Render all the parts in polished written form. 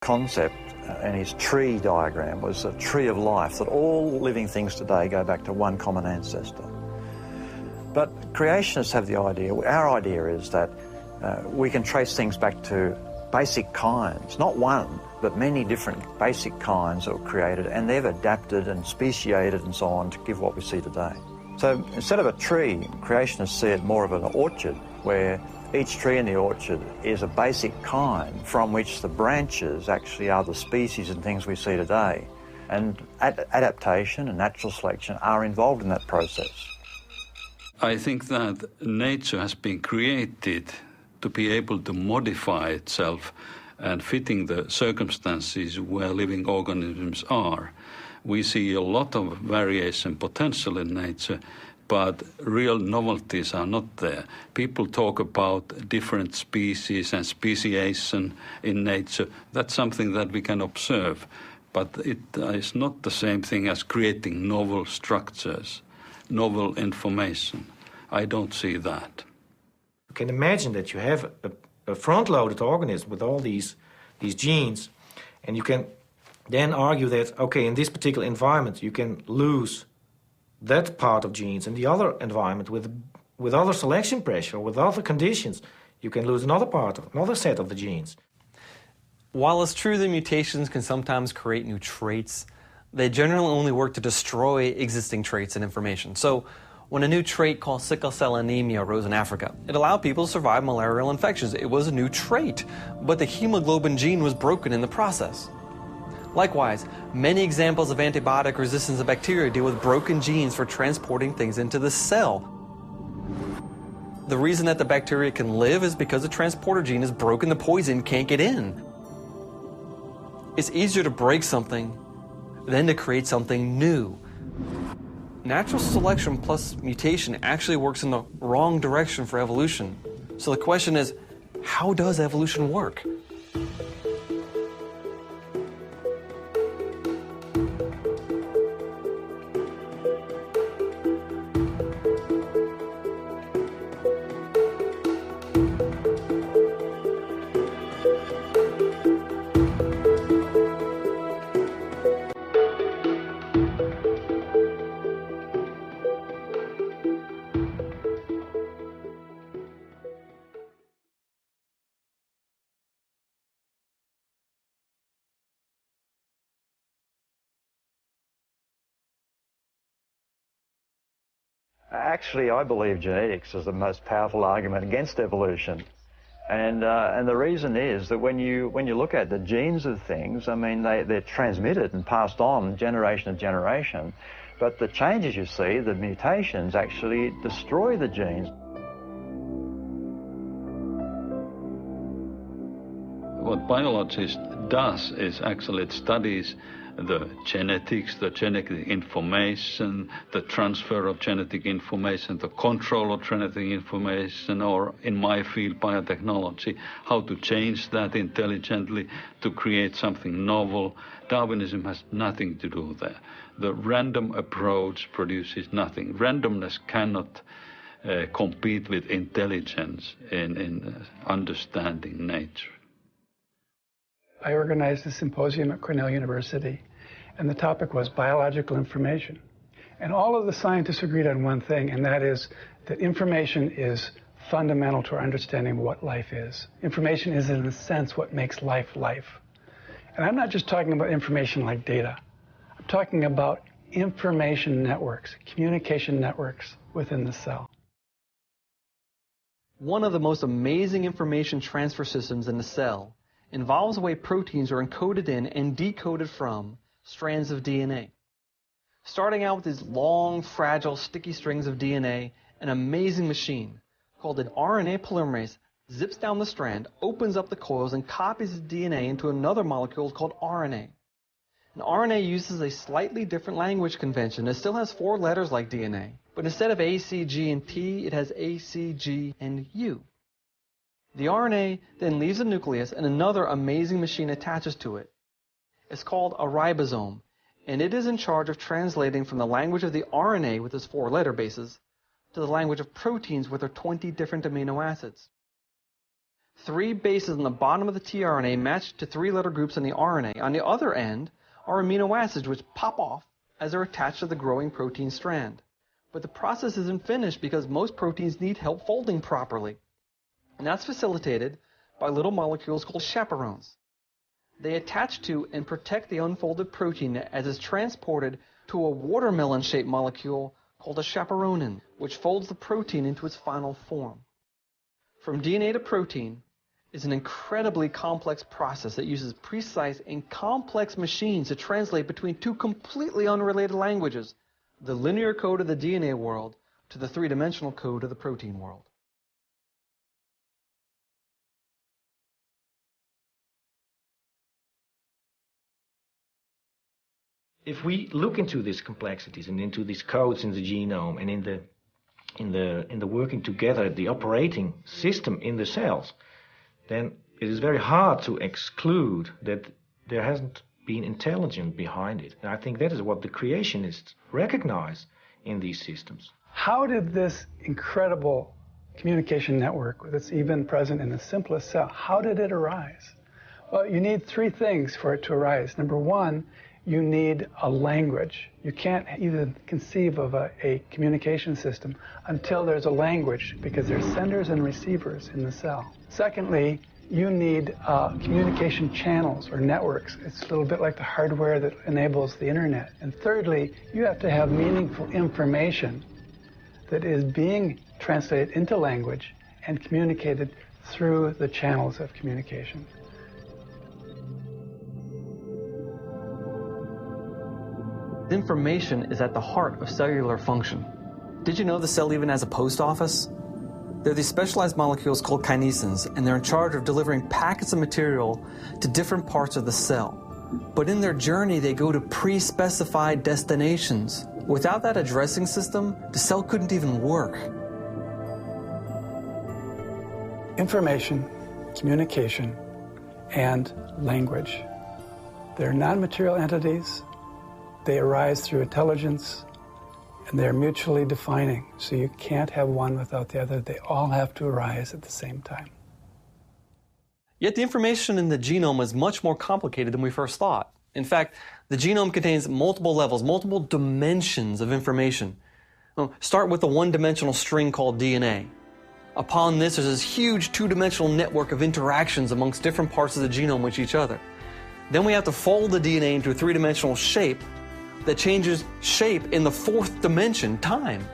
Concept and his tree diagram was a tree of life, that all living things today go back to one common ancestor. But creationists have the idea, our idea is that we can trace things back to basic kinds, not one, but many different basic kinds that were created, and they've adapted and speciated and so on to give what we see today. So instead of a tree, creationists see it more of an orchard, where each tree in the orchard is a basic kind from which the branches actually are the species and things we see today. And adaptation and natural selection are involved in that process. I think that nature has been created to be able to modify itself and fitting the circumstances where living organisms are. We see a lot of variation potential in nature, but real novelties are not there. People talk about different species and speciation in nature. That's something that we can observe, but it is not the same thing as creating novel structures, novel information. I don't see that. You can imagine that you have a front-loaded organism with all these genes, and you can then argue that, okay, in this particular environment, you can lose that part of genes. In the other environment, with other selection pressure, with other conditions, you can lose another set of the genes. While it's true that mutations can sometimes create new traits, they generally only work to destroy existing traits and information. So when a new trait called sickle cell anemia arose in Africa, it allowed people to survive malarial infections. It was a new trait, but the hemoglobin gene was broken in the process. Likewise, many examples of antibiotic resistance of bacteria deal with broken genes for transporting things into the cell. The reason that the bacteria can live is because the transporter gene is broken, the poison can't get in. It's easier to break something than to create something new. Natural selection plus mutation actually works in the wrong direction for evolution. So the question is, how does evolution work? Actually, I believe genetics is the most powerful argument against evolution. And the reason is that when you look at the genes of things, I mean, they're transmitted and passed on generation to generation, but the changes you see, the mutations, actually destroy the genes. What biology does is actually it studies the genetics, the genetic information, the transfer of genetic information, the control of genetic information, or in my field, biotechnology, how to change that intelligently to create something novel. Darwinism has nothing to do there. The random approach produces nothing. Randomness cannot compete with intelligence in understanding nature. I organized a symposium at Cornell University, and the topic was biological information. And all of the scientists agreed on one thing, and that is that information is fundamental to our understanding of what life is. Information is, in a sense, what makes life life. And I'm not just talking about information like data. I'm talking about information networks, communication networks within the cell. One of the most amazing information transfer systems in the cell involves the way proteins are encoded in and decoded from strands of DNA. Starting out with these long, fragile, sticky strings of DNA, an amazing machine called an RNA polymerase zips down the strand, opens up the coils, and copies the DNA into another molecule called RNA. And RNA uses a slightly different language convention. It still has 4 letters like DNA, but instead of A, C, G, and T, it has A, C, G, and U. The RNA then leaves the nucleus and another amazing machine attaches to it. It's called a ribosome, and it is in charge of translating from the language of the RNA with its 4 letter bases to the language of proteins with their 20 different amino acids. 3 bases on the bottom of the tRNA match to 3-letter groups in the RNA. On the other end are amino acids which pop off as they're attached to the growing protein strand. But the process isn't finished because most proteins need help folding properly. And that's facilitated by little molecules called chaperones. They attach to and protect the unfolded protein as it's transported to a watermelon-shaped molecule called a chaperonin, which folds the protein into its final form. From DNA to protein is an incredibly complex process that uses precise and complex machines to translate between 2 completely unrelated languages, the linear code of the DNA world to the 3-dimensional code of the protein world. If we look into these complexities and into these codes in the genome and in the working together, the operating system in the cells, then it is very hard to exclude that there hasn't been intelligence behind it. And I think that is what the creationists recognize in these systems. How did this incredible communication network that's even present in the simplest cell, how did it arise? Well, you need 3 things for it to arise. Number 1, you need a language. You can't even conceive of a communication system until there's a language, because there's senders and receivers in the cell. Secondly, you need communication channels or networks. It's a little bit like the hardware that enables the internet. And thirdly, you have to have meaningful information that is being translated into language and communicated through the channels of communication. Information is at the heart of cellular function. Did you know the cell even has a post office? They're these specialized molecules called kinesins, and they're in charge of delivering packets of material to different parts of the cell. But in their journey, they go to pre-specified destinations. Without that addressing system, the cell couldn't even work. Information, communication, and language. They're non-material entities. They arise through intelligence, and they're mutually defining. So you can't have one without the other. They all have to arise at the same time. Yet the information in the genome is much more complicated than we first thought. In fact, the genome contains multiple levels, multiple dimensions of information. Start with a one-dimensional string called DNA. Upon this, there's this huge 2-dimensional network of interactions amongst different parts of the genome with each other. Then we have to fold the DNA into a 3-dimensional shape that changes shape in the 4th dimension, time.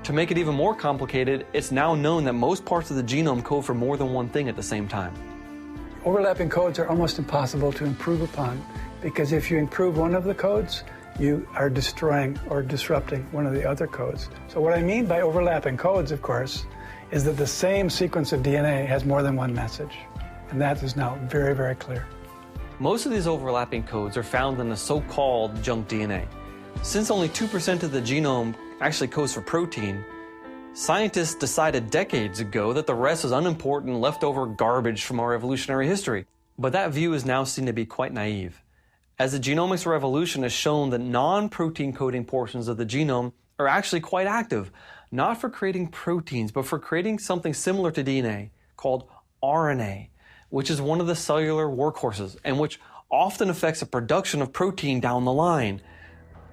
To make it even more complicated, it's now known that most parts of the genome code for more than one thing at the same time. Overlapping codes are almost impossible to improve upon, because if you improve one of the codes, you are destroying or disrupting one of the other codes. So what I mean by overlapping codes, of course, is that the same sequence of DNA has more than one message. And that is now very, very clear. Most of these overlapping codes are found in the so-called junk DNA. Since only 2% of the genome actually codes for protein, scientists decided decades ago that the rest was unimportant, leftover garbage from our evolutionary history. But that view is now seen to be quite naive, as the genomics revolution has shown that non-protein coding portions of the genome are actually quite active, not for creating proteins, but for creating something similar to DNA called RNA, which is one of the cellular workhorses and which often affects the production of protein down the line.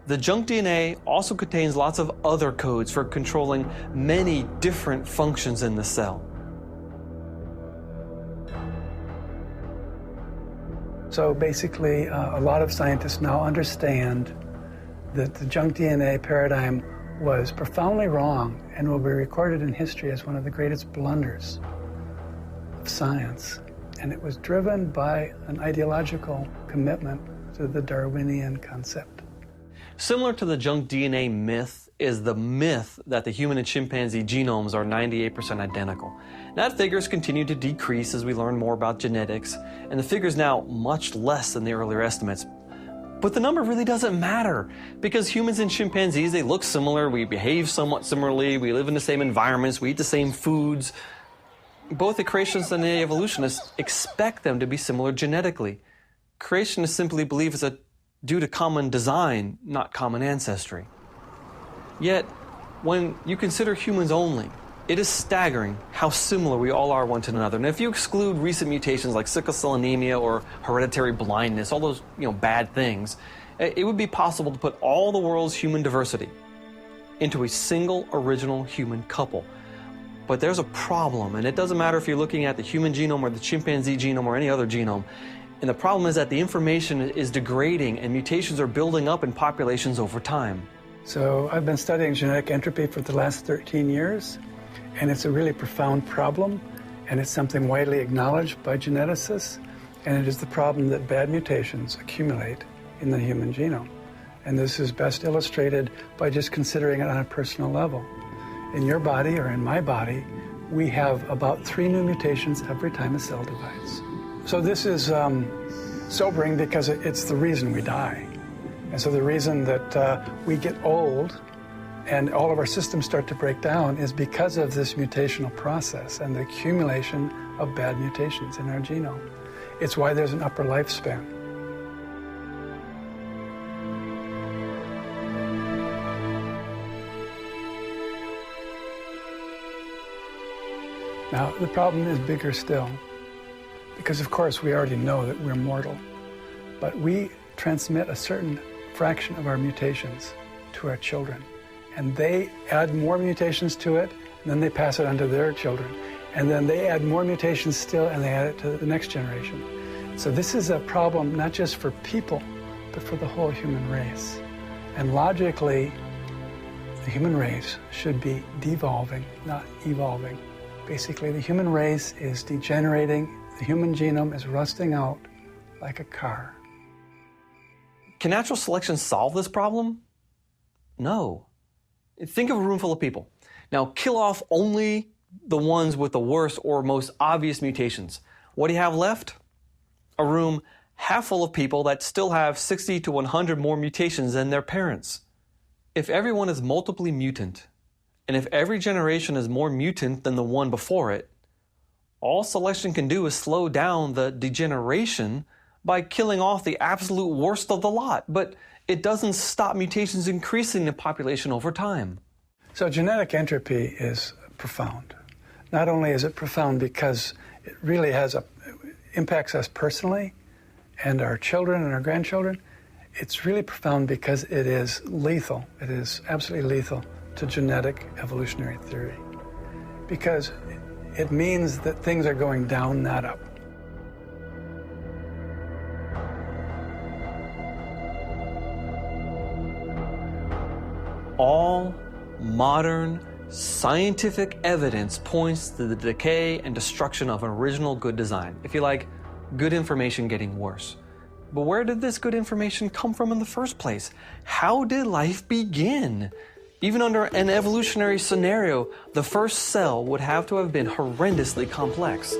The junk DNA also contains lots of other codes for controlling many different functions in the cell. So basically, a lot of scientists now understand that the junk DNA paradigm was profoundly wrong and will be recorded in history as one of the greatest blunders of science. And it was driven by an ideological commitment to the Darwinian concept. Similar to the junk DNA myth is the myth that the human and chimpanzee genomes are 98% identical. That figures continue to decrease as we learn more about genetics, and the figure is now much less than the earlier estimates. But the number really doesn't matter, because humans and chimpanzees, they look similar, we behave somewhat similarly, we live in the same environments, we eat the same foods. Both the creationists and the evolutionists expect them to be similar genetically. Creationists simply believe it's due to common design, not common ancestry. Yet, when you consider humans only, It is staggering how similar we all are one to another. And if you exclude recent mutations like sickle cell anemia or hereditary blindness, all those bad things, it would be possible to put all the world's human diversity into a single original human couple. But there's a problem, and it doesn't matter if you're looking at the human genome or the chimpanzee genome or any other genome. And the problem is that the information is degrading and mutations are building up in populations over time. So I've been studying genetic entropy for the last 13 years, and it's a really profound problem, and it's something widely acknowledged by geneticists, and it is the problem that bad mutations accumulate in the human genome. And this is best illustrated by just considering it on a personal level. In your body or in my body, we have about 3 new mutations every time a cell divides. So this is sobering because it's the reason we die. And so the reason that we get old and all of our systems start to break down is because of this mutational process and the accumulation of bad mutations in our genome. It's why there's an upper lifespan. Now, the problem is bigger still, because of course we already know that we're mortal, but we transmit a certain fraction of our mutations to our children, and they add more mutations to it, and then they pass it on to their children, and then they add more mutations still, and they add it to the next generation. So this is a problem not just for people, but for the whole human race. And logically, the human race should be devolving, not evolving. Basically, the human race is degenerating, the human genome is rusting out like a car. Can natural selection solve this problem? No. Think of a room full of people. Now, kill off only the ones with the worst or most obvious mutations. What do you have left? A room half full of people that still have 60 to 100 more mutations than their parents. If everyone is multiply mutant, and if every generation is more mutant than the one before it, all selection can do is slow down the degeneration by killing off the absolute worst of the lot. But it doesn't stop mutations increasing in the population over time. So genetic entropy is profound. Not only is it profound because it really impacts us personally and our children and our grandchildren, it's really profound because it is lethal. It is absolutely lethal to genetic evolutionary theory, because it means that things are going down, not up. All modern scientific evidence points to the decay and destruction of an original good design. If you like, good information getting worse. But where did this good information come from in the first place? How did life begin? Even under an evolutionary scenario, the first cell would have to have been horrendously complex.